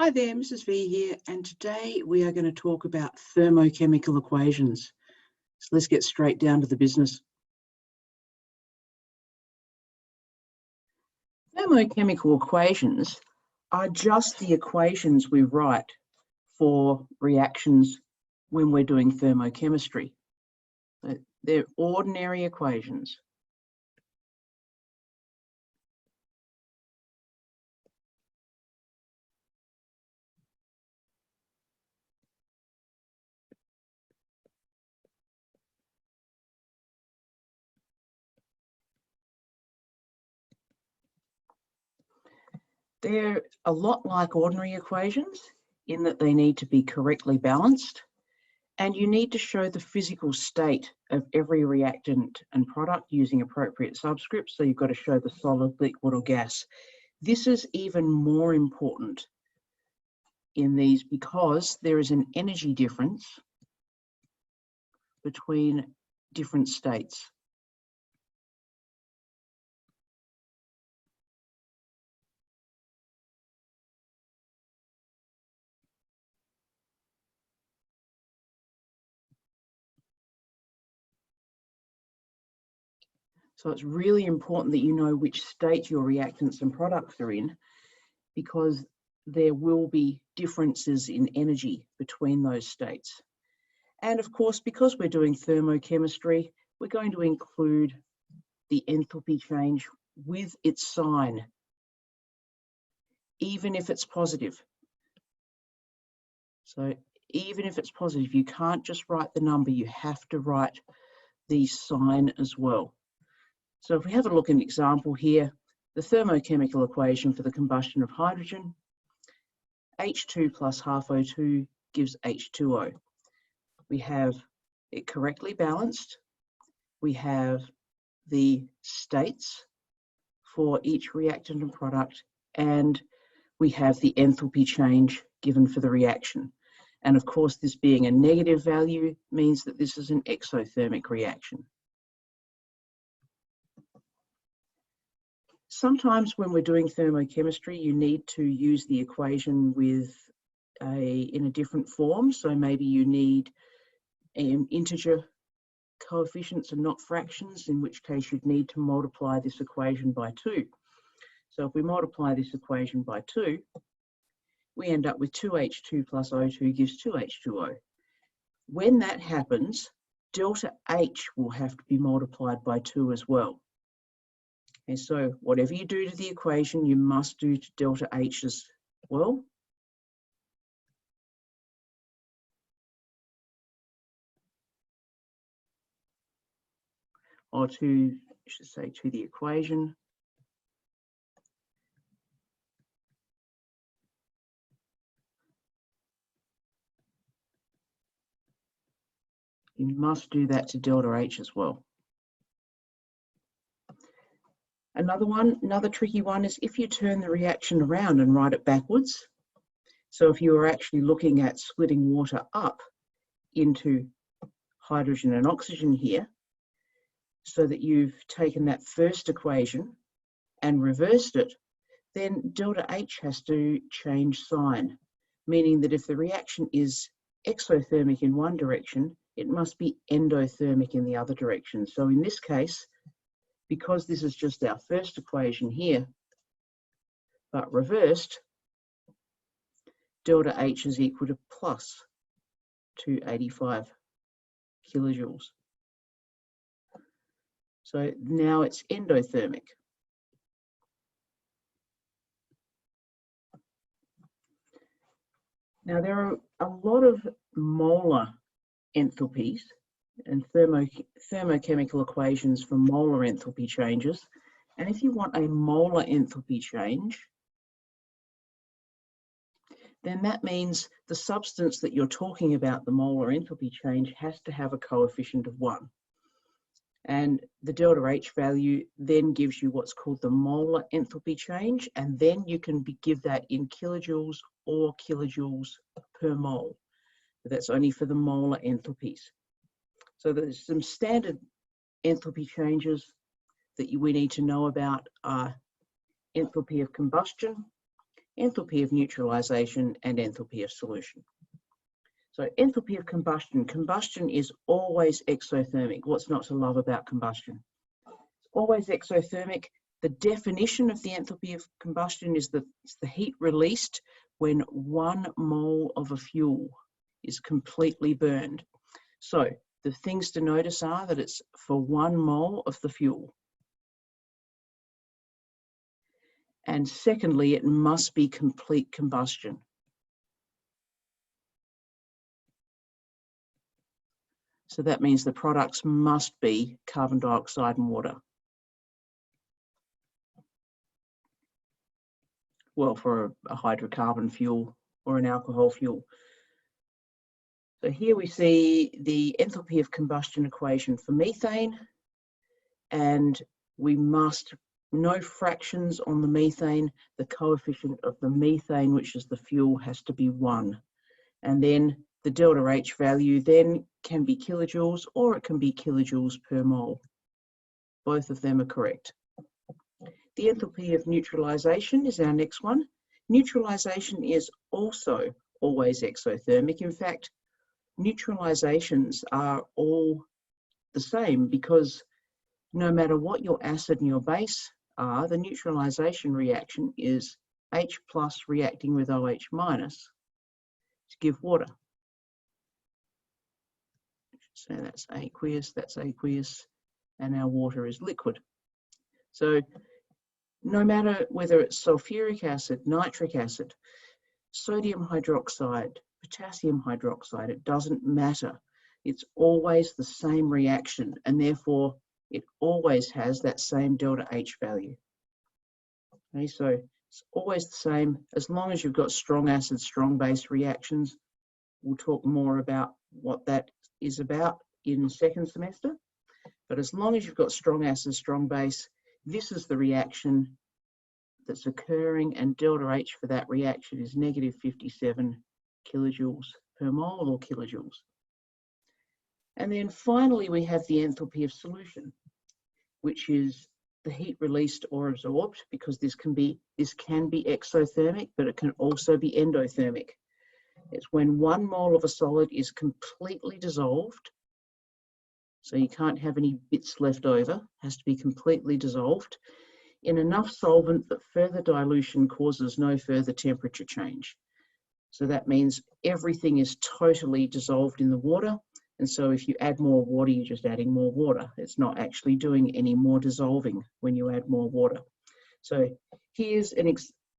Hi there, Mrs. V here, and today we are going to talk about thermochemical equations. So let's get straight down to the business. Thermochemical equations are just the equations we write for reactions when we're doing thermochemistry. They're ordinary equations. They're a lot like ordinary equations in that they need to be correctly balanced, and you need to show the physical state of every reactant and product using appropriate subscripts. So you've got to show the solid, liquid, or gas. This is even more important in these because there is an energy difference between different states. So it's really important that you know which state your reactants and products are in, because there will be differences in energy between those states. And of course, because we're doing thermochemistry, we're going to include the enthalpy change with its sign, even if it's positive. So even if it's positive, you can't just write the number, you have to write the sign as well. So if we have a look at an example here, the thermochemical equation for the combustion of hydrogen, H2 plus half O2 gives H2O. We have it correctly balanced. We have the states for each reactant and product, and we have the enthalpy change given for the reaction. And of course, this being a negative value means that this is an exothermic reaction. Sometimes when we're doing thermochemistry, you need to use the equation with in a different form. So maybe you need integer coefficients and not fractions, in which case you'd need to multiply this equation by 2. So if we multiply this equation by 2, we end up with 2H2 plus O2 gives 2H2O. When that happens, delta H will have to be multiplied by 2 as well. And so whatever you do to the equation, you must do to delta H as well. Or to, I should say, to the equation. You must do that to delta H as well. Another tricky one is if you turn the reaction around and write it backwards. So if you were actually looking at splitting water up into hydrogen and oxygen here, so that you've taken that first equation and reversed it, then delta H has to change sign, meaning that if the reaction is exothermic in one direction, it must be endothermic in the other direction. So in this case, because this is just our first equation here, but reversed, delta H is equal to plus 285 kilojoules. So now it's endothermic. Now there are a lot of molar enthalpies and thermochemical equations for molar enthalpy changes. And if you want a molar enthalpy change, then that means the substance that you're talking about, the molar enthalpy change, has to have a coefficient of 1. And the delta H value then gives you what's called the molar enthalpy change, and then you can give that in kilojoules or kilojoules per mole. But that's only for the molar enthalpies. So there's some standard enthalpy changes that we need to know about are enthalpy of combustion, enthalpy of neutralization, and enthalpy of solution. So enthalpy of combustion. Combustion is always exothermic. What's not to love about combustion? It's always exothermic. The definition of the enthalpy of combustion is the heat released when 1 mole of a fuel is completely burned. So the things to notice are that it's for 1 mole of the fuel. And secondly, it must be complete combustion. So that means the products must be carbon dioxide and water. Well, for a hydrocarbon fuel or an alcohol fuel. So here we see the enthalpy of combustion equation for methane, and we must, no fractions on the methane. The coefficient of the methane, which is the fuel, has to be 1. And then the delta H value then can be kilojoules, or it can be kilojoules per mole. Both of them are correct. The enthalpy of neutralization is our next one. Neutralization is also always exothermic. In fact, neutralizations are all the same, because no matter what your acid and your base are, the neutralization reaction is H plus reacting with OH minus to give water. So that's aqueous, and our water is liquid. So no matter whether it's sulfuric acid, nitric acid, sodium hydroxide, potassium hydroxide, it doesn't matter. It's always the same reaction, and therefore it always has that same delta H value. Okay, so it's always the same as long as you've got strong acid, strong base reactions. We'll talk more about what that is about in second semester. But as long as you've got strong acid, strong base, this is the reaction that's occurring, and delta H for that reaction is negative 57 kilojoules per mole, or kilojoules. And then finally we have the enthalpy of solution, which is the heat released or absorbed, because this can be exothermic, but it can also be endothermic. It's when 1 mole of a solid is completely dissolved, so you can't have any bits left over, it has to be completely dissolved in enough solvent that further dilution causes no further temperature change. So that means everything is totally dissolved in the water, and so if you add more water, you're just adding more water. It's not actually doing any more dissolving when you add more water. So here's an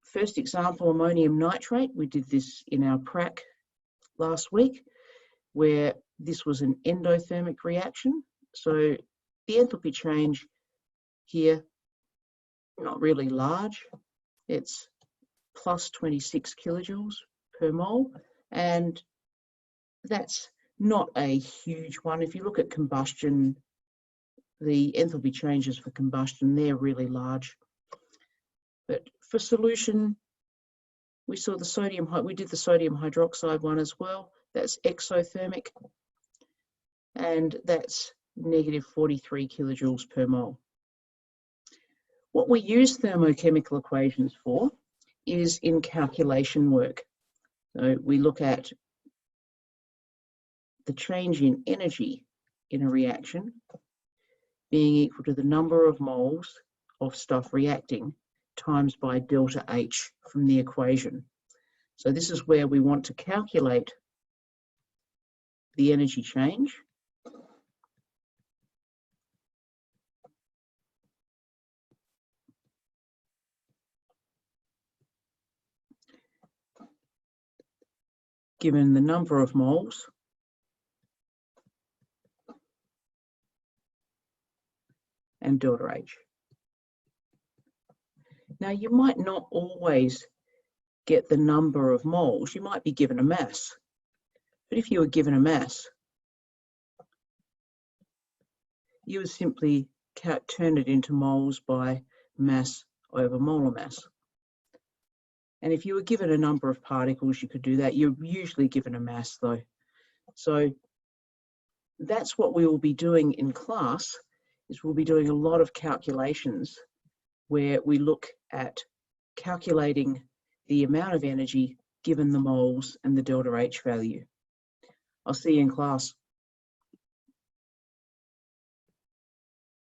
first example, ammonium nitrate. We did this in our prac last week, where this was an endothermic reaction. So the enthalpy change here, not really large. It's plus 26 kilojoules per mole, and that's not a huge one. If you look at combustion, the enthalpy changes for combustion, they're really large. But for solution, we saw the sodium, we did the sodium hydroxide one as well. That's exothermic, and that's negative 43 kilojoules per mole. What we use thermochemical equations for is in calculation work. So we look at the change in energy in a reaction being equal to the number of moles of stuff reacting times by delta H from the equation. So this is where we want to calculate the energy change. Given the number of moles and delta H. Now you might not always get the number of moles, you might be given a mass. But if you were given a mass, you would simply turn it into moles by mass over molar mass. And if you were given a number of particles, you could do that. You're usually given a mass though. So that's what we will be doing in class, is we'll be doing a lot of calculations where we look at calculating the amount of energy given the moles and the delta H value. I'll see you in class.